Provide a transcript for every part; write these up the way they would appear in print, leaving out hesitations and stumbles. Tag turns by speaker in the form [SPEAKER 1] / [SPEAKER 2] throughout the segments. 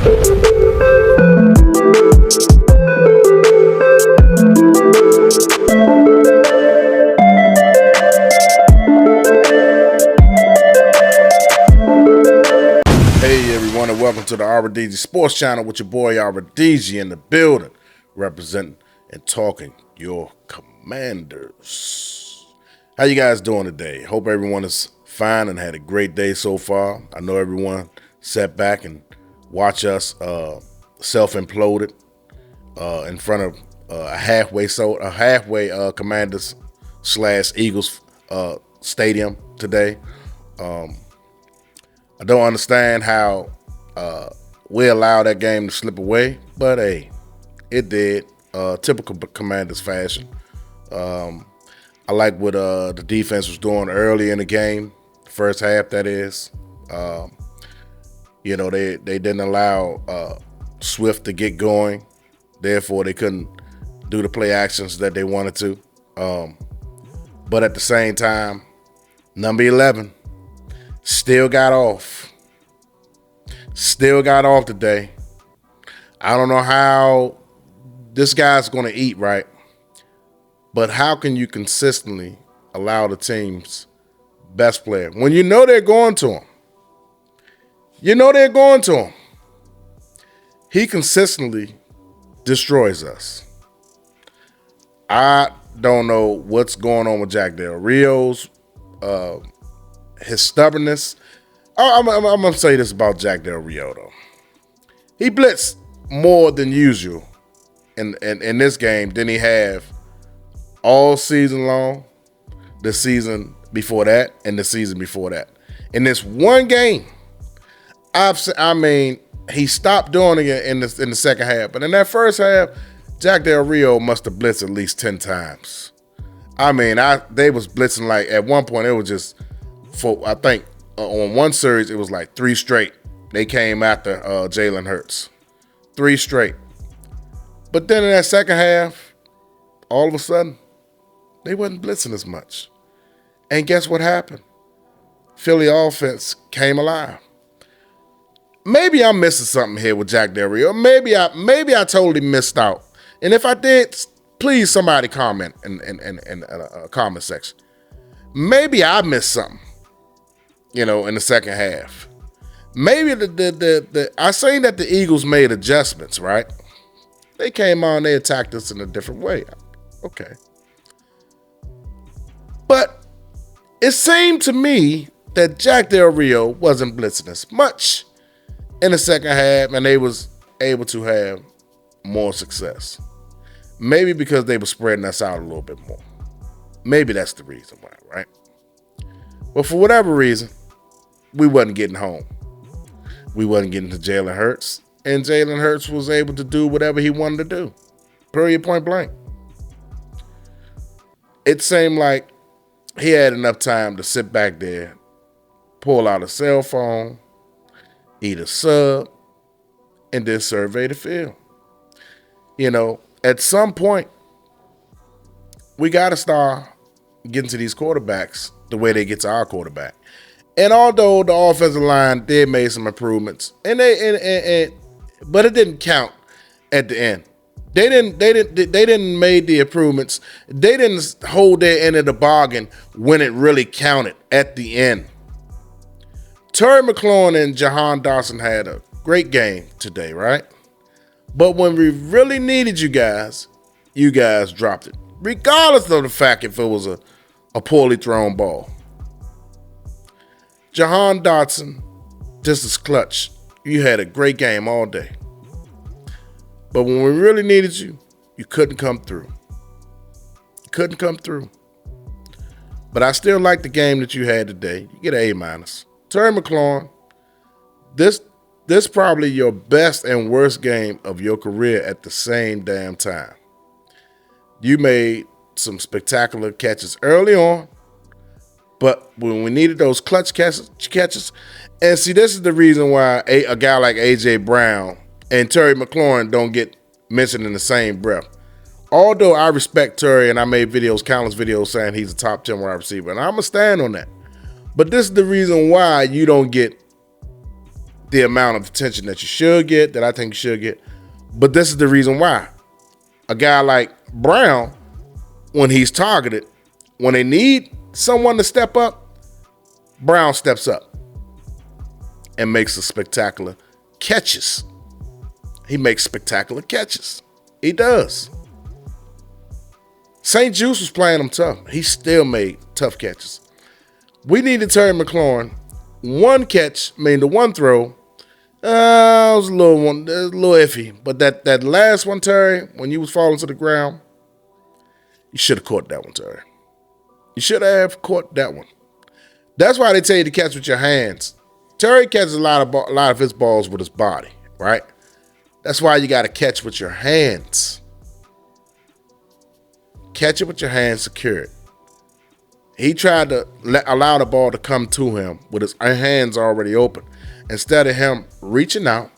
[SPEAKER 1] Welcome to the RDG Sports Channel with your boy RDG in the building, representing and talking your Commanders. How you guys doing today? Hope everyone is fine and had a great day so far. I know everyone sat back and watched us self-imploded in front of a halfway Commanders / Eagles stadium today. I don't understand how we allowed that game to slip away, but hey, it did. Typical Commanders fashion. I like what the defense was doing early in the game, first half that is. They didn't allow Swift to get going, therefore they couldn't do the play actions that they wanted to. But at the same time, number 11 still got off. Still got off today. I don't know how this guy's going to eat right, but how can you consistently allow the team's best player when you know they're going to him? You know they're going to him. He consistently destroys us. I don't know what's going on with Jack Del Rio's, his stubbornness. I'm going to say this about Jack Del Rio, though. He blitzed more than usual in this game than he have all season long, the season before that, and the season before that. In this one game, he stopped doing it in the second half. But in that first half, Jack Del Rio must have blitzed at least 10 times. They was blitzing like, at one point, it was just, I think, on one series, it was like 3 straight. They came after Jalen Hurts. 3 straight. But then in that second half, all of a sudden, they wasn't blitzing as much. And guess what happened? Philly offense came alive. Maybe I'm missing something here with Jack Del Rio. Maybe I totally missed out. And if I did, please somebody comment in a comment section. Maybe I missed something. In the second half. Maybe I saying that the Eagles made adjustments, right? They came on, they attacked us in a different way. Okay. But it seemed to me that Jack Del Rio wasn't blitzing as much in the second half, and they was able to have more success. Maybe because they were spreading us out a little bit more. Maybe that's the reason why, right? But for whatever reason, we wasn't getting home. We wasn't getting to Jalen Hurts. And Jalen Hurts was able to do whatever he wanted to do. Period, point blank. It seemed like he had enough time to sit back there, pull out a cell phone, eat a sub, and then survey the field. At some point, we got to start getting to these quarterbacks the way they get to our quarterback. And although the offensive line did make some improvements, but it didn't count at the end. They didn't make the improvements. They didn't hold their end of the bargain when it really counted at the end. Terrymclaurin and Jahan Dotson had a great game today, right? But when we really needed you guys dropped it, regardless of the fact if it was a poorly thrown ball. Jahan Dotson, just as clutch. You had a great game all day. But when we really needed you, you couldn't come through. You couldn't come through. But I still like the game that you had today. You get an A-. Terrymclaurin, this probably your best and worst game of your career at the same damn time. You made some spectacular catches early on. But when we needed those clutch catches, and see, this is the reason why a guy like A.J. Brown and Terrymclaurin don't get mentioned in the same breath. Although I respect Terry, and I made countless videos saying he's a top 10 wide receiver, and I'm going to stand on that. But this is the reason why you don't get the amount of attention that you should get, that I think you should get. But this is the reason why. A guy like Brown, when he's targeted, when they need someone to step up, Brown steps up and makes the spectacular catches. He makes spectacular catches. He does. St. Juice was playing him tough. He still made tough catches. We needed terrymclaurin. One catch, the one throw, was a little iffy. But that last one, Terry, when you was falling to the ground, you should have caught that one, Terry. You should have caught that one. That's why they tell you to catch with your hands. Terry catches a lot of his balls with his body, right? That's why you got to catch with your hands. Catch it with your hands, secure it. He tried to allow the ball to come to him with his hands already open, instead of him reaching out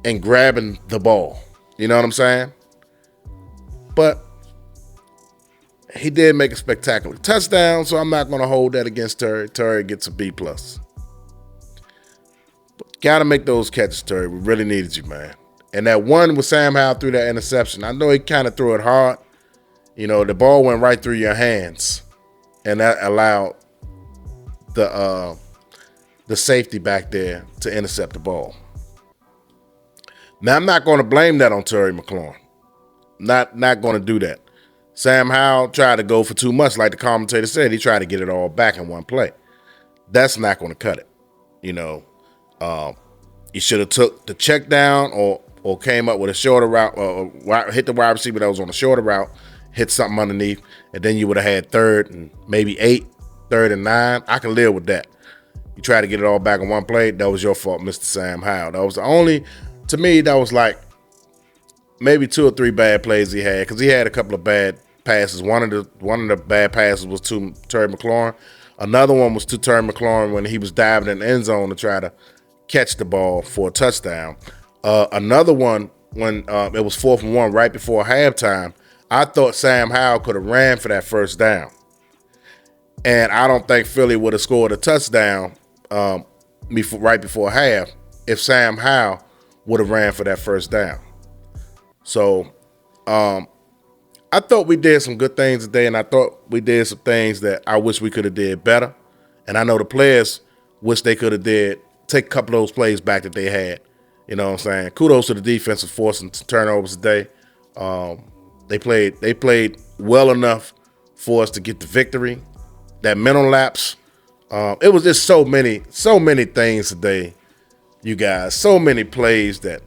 [SPEAKER 1] and grabbing the ball. You know what I'm saying? But he did make a spectacular touchdown, so I'm not going to hold that against Terry. Terry gets a B+. Got to make those catches, Terry. We really needed you, man. And that one with Sam Howell threw that interception. I know he kind of threw it hard. You know, the ball went right through your hands, and that allowed the safety back there to intercept the ball. Now, I'm not going to blame that on terrymclaurin. Not going to do that. Sam Howell tried to go for too much, like the commentator said. He tried to get it all back in one play. That's not going to cut it. You know, you should have took the check down or came up with a shorter route, or hit the wide receiver that was on a shorter route, hit something underneath, and then you would have had 3rd and maybe 8, 3rd and 9. I can live with that. You try to get it all back in one play. That was your fault, Mr. Sam Howell. That was the only, to me, that was like maybe 2 or 3 bad plays he had, because he had a couple of bad passes. One of the bad passes was to terrymclaurin. Another one was to terrymclaurin when he was diving in the end zone to try to catch the ball for a touchdown. Another one when it was 4th and 1 right before halftime. I thought Sam Howell could have ran for that first down. And I don't think Philly would have scored a touchdown right before half if Sam Howell would have ran for that first down. So I thought we did some good things today, and I thought we did some things that I wish we could have did better. And I know the players wish they could have take a couple of those plays back that they had. You know what I'm saying? Kudos to the defense for forcing some turnovers today. They played well enough for us to get the victory. That mental lapse. It was just so many things today, you guys. So many plays that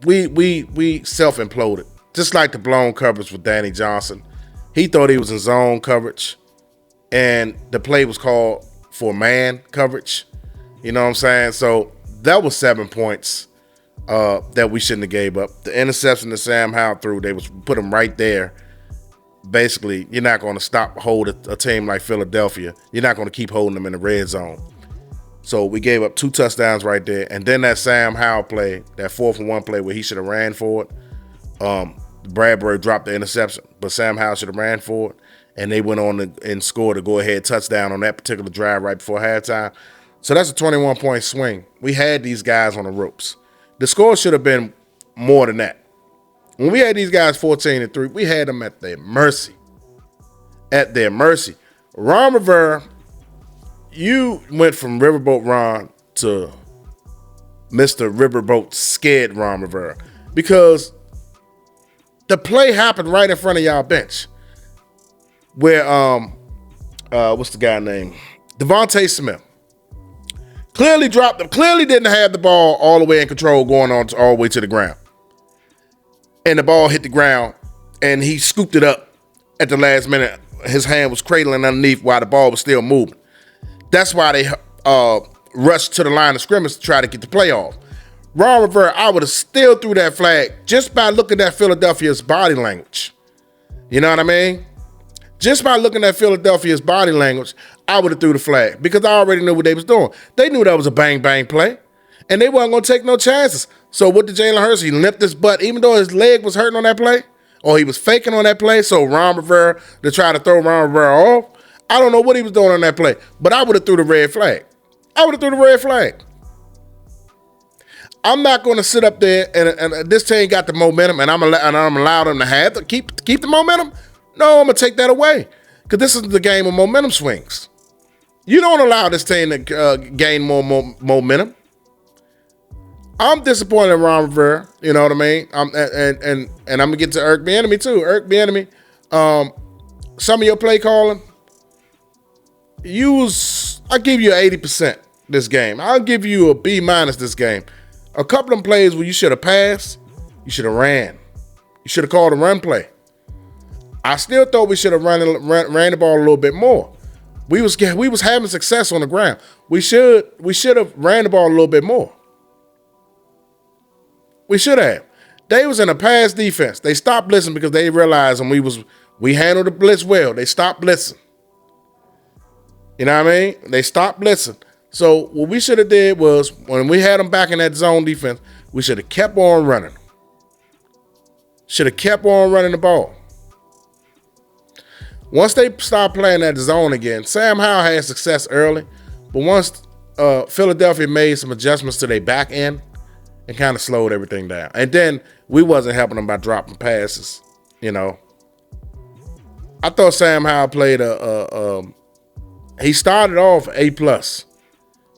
[SPEAKER 1] we self-imploded. Just like the blown coverage with Danny Johnson. He thought he was in zone coverage, and the play was called for man coverage. You know what I'm saying? So that was 7 points that we shouldn't have gave up. The interception that Sam Howell threw, they put him right there. Basically, you're not going to hold a team like Philadelphia. You're not going to keep holding them in the red zone. So we gave up 2 touchdowns right there. And then that Sam Howell play, that 4th and 1 play where he should have ran for it. Bradbury dropped the interception, but Sam Howell should have ran for it. And they went on and scored a go-ahead touchdown on that particular drive right before halftime. So that's a 21-point swing. We had these guys on the ropes. The score should have been more than that. When we had these guys 14-3, we had them at their mercy. At their mercy. Ron Rivera, you went from Riverboat Ron to Mr. Riverboat Scared Ron Rivera, because the play happened right in front of y'all bench where, what's the guy name? Devontae Smith. Clearly dropped them. Clearly didn't have the ball all the way in control going on all the way to the ground. And the ball hit the ground, and he scooped it up at the last minute. His hand was cradling underneath while the ball was still moving. That's why they rushed to the line of scrimmage to try to get the play off. Ron Rivera, I would have still threw that flag just by looking at Philadelphia's body language. You know what I mean? Just by looking at Philadelphia's body language, I would have threw the flag, because I already knew what they was doing. They knew that was a bang-bang play, and they wasn't going to take no chances. So what did Jalen Hurts? He limped his butt, even though his leg was hurting on that play, or he was faking on that play. So Ron Rivera, to try to throw Ron Rivera off, I don't know what he was doing on that play, but I would have threw the red flag. I would have threw the red flag. I'm not going to sit up there and this team got the momentum and I'm allow them to have to keep the momentum. No, I'm gonna take that away because this is the game of momentum swings. You don't allow this team to gain more momentum. I'm disappointed in Ronrivera. You know what I mean? And I'm gonna get to Eric Bieniemy too. Eric Bieniemy, some of your play calling, I'll give you an 80% this game. I'll give you a B- this game. A couple of them plays where you should have passed, you should have ran. You should have called a run play. I still thought we should have ran the ball a little bit more. We was having success on the ground. We should have ran the ball a little bit more. We should have. They was in a pass defense. They stopped blitzing because they realized when we handled the blitz well. They stopped blitzing. You know what I mean? They stopped blitzing. So what we should have did was when we had them back in that zone defense, we should have kept on running. Should have kept on running the ball. Once they stopped playing that zone again, Sam Howell had success early, but once Philadelphia made some adjustments to their back end, it kind of slowed everything down. And then we wasn't helping them by dropping passes, you know. I thought Sam Howell played he started off A+.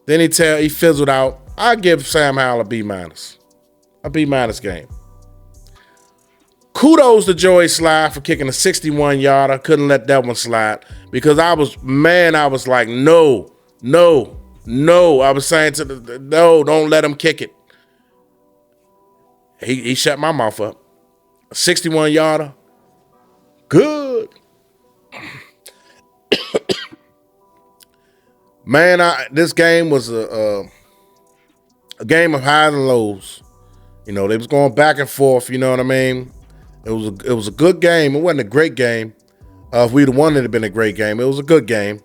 [SPEAKER 1] Then he fizzled out. I give Sam Howell a B-. A B- game. Kudos to Joey Slye for kicking a 61-yarder. Couldn't let that one slide because I was like, no. I was saying no, don't let him kick it. He shut my mouth up. A 61-yarder. Good. Man, this game was a game of highs and lows. You know, they was going back and forth. You know what I mean? It was a good game. It wasn't a great game. If we'd won, it'd have been a great game. It was a good game.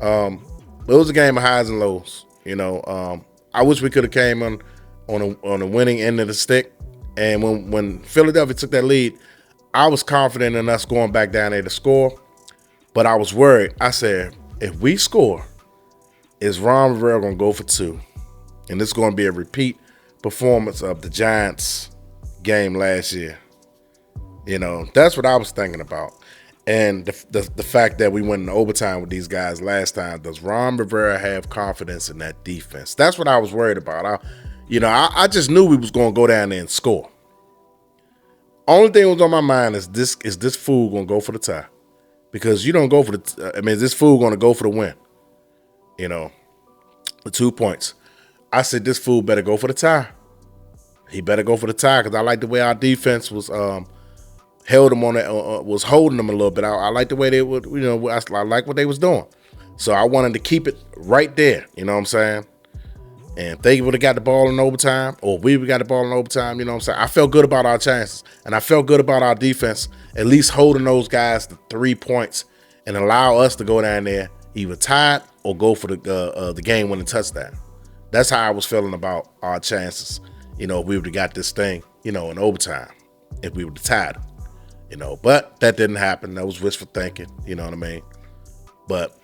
[SPEAKER 1] It was a game of highs and lows. You know, I wish we could have came on the winning end of the stick. And when Philadelphia took that lead, I was confident in us going back down there to score. But I was worried. I said, if we score, is Ronrivera going to go for 2? And this is going to be a repeat performance of the Giants game last year. You know, that's what I was thinking about. And the fact that we went in overtime with these guys last time, does Ronrivera have confidence in that defense? That's what I was worried about. I just knew we was going to go down there and score. Only thing that was on my mind is this fool going to go for the tie? Because you don't go for is this fool going to go for the win? You know, the 2 points. I said this fool better go for the tie. He better go for the tie because I like the way our defense was held them on it, was holding them a little bit. I like the way they would, I like what they was doing. So I wanted to keep it right there. You know what I'm saying? And if they would have got the ball in overtime, or we would got the ball in overtime, you know what I'm saying? I felt good about our chances, and I felt good about our defense, at least holding those guys to 3 points and allow us to go down there, either tied or go for the game-winning touchdown. That's how I was feeling about our chances. You know, if we would have got this thing, in overtime, if we would have tied them, But that didn't happen. That was wishful thinking, you know what I mean? But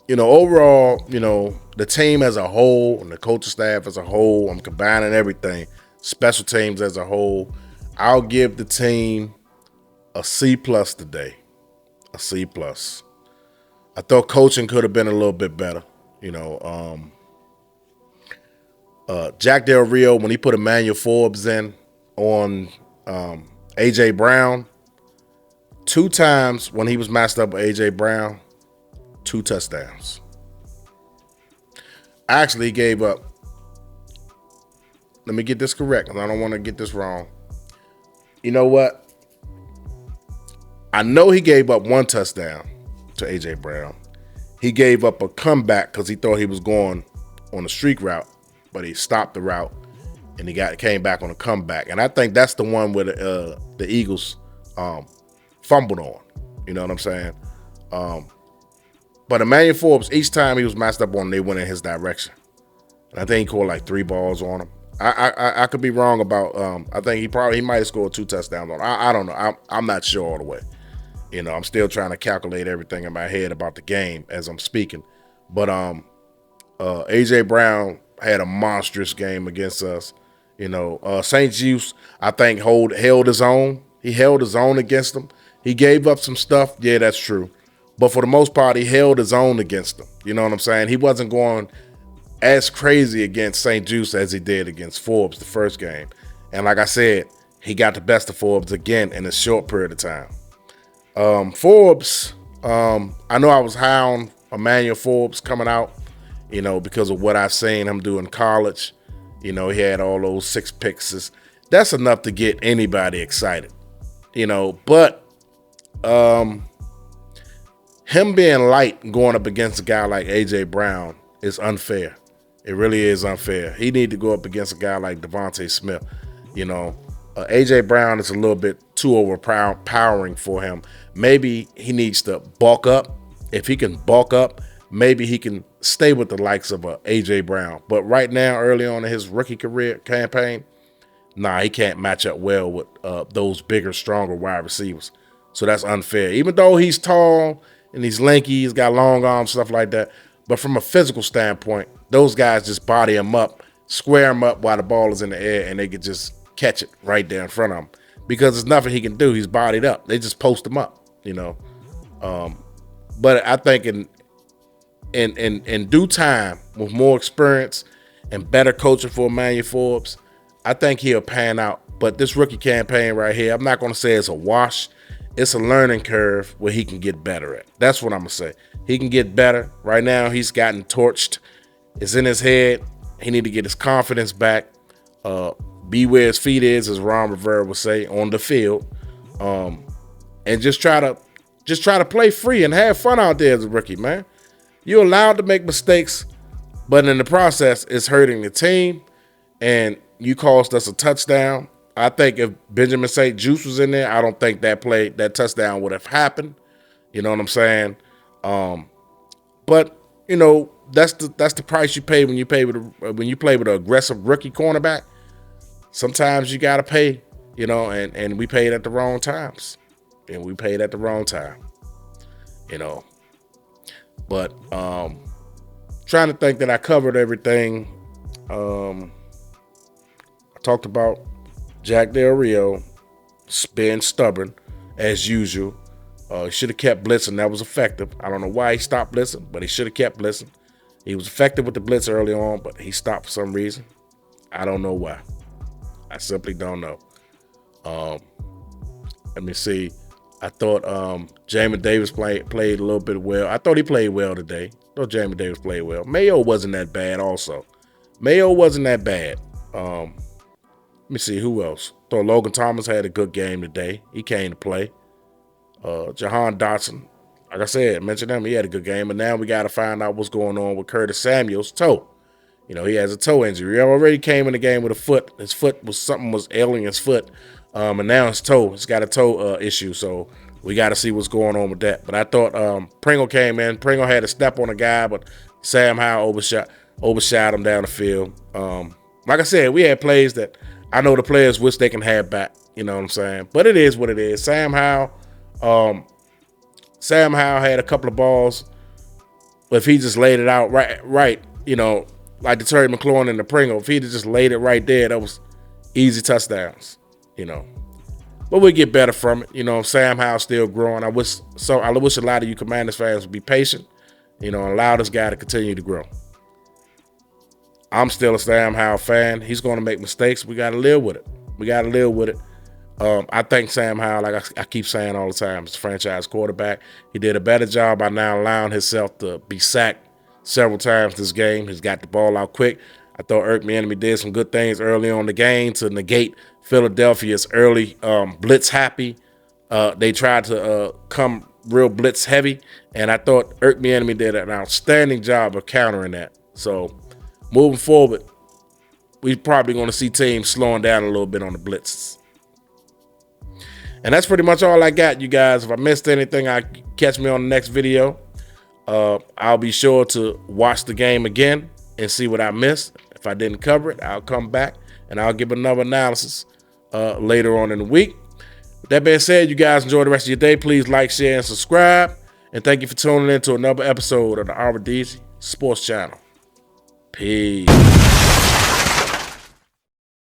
[SPEAKER 1] overall, the team as a whole and the coaching staff as a whole, I'm combining everything, special teams as a whole, I'll give the team a C+ today, a C+. I thought coaching could have been a little bit better, Jack Del Rio, when he put Emmanuel Forbes in on A.J. Brown, 2 times when he was matched up with A.J. Brown, 2 touchdowns. Actually, he gave up. Let me get this correct, because I don't want to get this wrong. You know what? I know he gave up 1 touchdown to A.J. Brown. He gave up a comeback because he thought he was going on a streak route, but he stopped the route, and he came back on a comeback. And I think that's the one where the Eagles fumbled on. You know what I'm saying? But Emmanuel Forbes, each time he was matched up on, they went in his direction. And I think he caught like 3 balls on him. I could be wrong about. I think he might have scored 2 touchdowns on him. I don't know. I'm not sure all the way. I'm still trying to calculate everything in my head about the game as I'm speaking. But AJ Brown had a monstrous game against us. St. Juice, I think, held his own. He held his own against them. He gave up some stuff. Yeah, that's true. But for the most part, he held his own against them. You know what I'm saying? He wasn't going as crazy against St. Juice as he did against Forbes the first game. And like I said, he got the best of Forbes again in a short period of time. Forbes, I know I was high on Emmanuel Forbes coming out, because of what I've seen him do in college. He had all those 6 picks. That's enough to get anybody excited, but him being light going up against a guy like AJ Brown is unfair. It really is unfair. He need to go up against a guy like Devontae Smith. AJ Brown is a little bit too overpowering for him. Maybe he needs to bulk up. If he can bulk up, maybe he can stay with the likes of AJ Brown. But right now, early on in his rookie career campaign, he can't match up well with those bigger, stronger wide receivers. So that's unfair. Even though he's tall and he's lanky, he's got long arms, stuff like that. But from a physical standpoint, those guys just body him up, square him up while the ball is in the air, and they can just catch it right there in front of him. Because there's nothing he can do. He's bodied up. They just post him up, But I think in due time, with more experience and better coaching for Emmanuel Forbes, I think he'll pan out. But this rookie campaign right here, I'm not going to say it's a wash. It's a learning curve where he can get better at. That's what I'm going to say. He can get better. Right now, he's gotten torched. It's in his head. He need to get his confidence back. Be where his feet is, as Ronrivera would say, on the field. And just try to play free and have fun out there as a rookie, man. You're allowed to make mistakes, but in the process, it's hurting the team. And you cost us a touchdown. I think if Benjamin St. Juice was in there, I don't think that touchdown would have happened. You know what I'm saying? But that's the price you pay when you play with an aggressive rookie cornerback. Sometimes you gotta pay, and we paid at the wrong times, and we paid at the wrong time, But trying to think that I covered everything. I talked about Jack Del Rio being stubborn as usual. He should have kept blitzing. That was effective. I don't know why he stopped blitzing, but he should have kept blitzing. He was effective with the blitz early on, but he stopped for some reason. I don't know why. I simply don't know. Let me see. I thought Jamin Davis played a little bit well. I thought he played well today. I thought Jamin Davis played well. Mayo wasn't that bad also. Mayo wasn't that bad. Let me see who else. Thought Logan Thomas had a good game today. He came to play. Jahan Dotson, like I said, mentioned him. He had a good game. And now we got to find out what's going on with Curtis Samuel's toe. He has a toe injury. He already came in the game with a foot. His foot was ailing his foot. And now his toe. He's got a toe issue. So we got to see what's going on with that. But I thought Pringle came in. Pringle had a step on a guy, but samhowell overshot him down the field. Like I said, we had plays that I know the players wish they can have back. You know what I'm saying? But it is what it is. Samhowell had a couple of balls. But if he just laid it out right, like the terrymclaurin and the Pringle, if he'd have just laid it right there, that was easy touchdowns, But we get better from it. Samhowell's still growing. I wish a lot of you Commanders fans would be patient, and allow this guy to continue to grow. I'm still a Samhowell fan. He's going to make mistakes. We got to live with it. I think Samhowell, like I keep saying all the time, is a franchise quarterback. He did a better job by now allowing himself to be sacked several times this game. He's got the ball out quick. I thought Eric Bieniemy did some good things early on in the game to negate Philadelphia's early blitz happy. They tried to come real blitz heavy, and I thought Eric Bieniemy did an outstanding job of countering that. So moving forward, we're probably going to see teams slowing down a little bit on the blitzes. And that's pretty much all I got, you guys. If I missed anything, catch me on the next video. I'll be sure to watch the game again and see what I missed. If I didn't cover it, I'll come back and I'll give another analysis later on in the week. With that being said, you guys enjoy the rest of your day. Please like, share, and subscribe. And thank you for tuning in to another episode of the RDZ Sports Channel. Peace.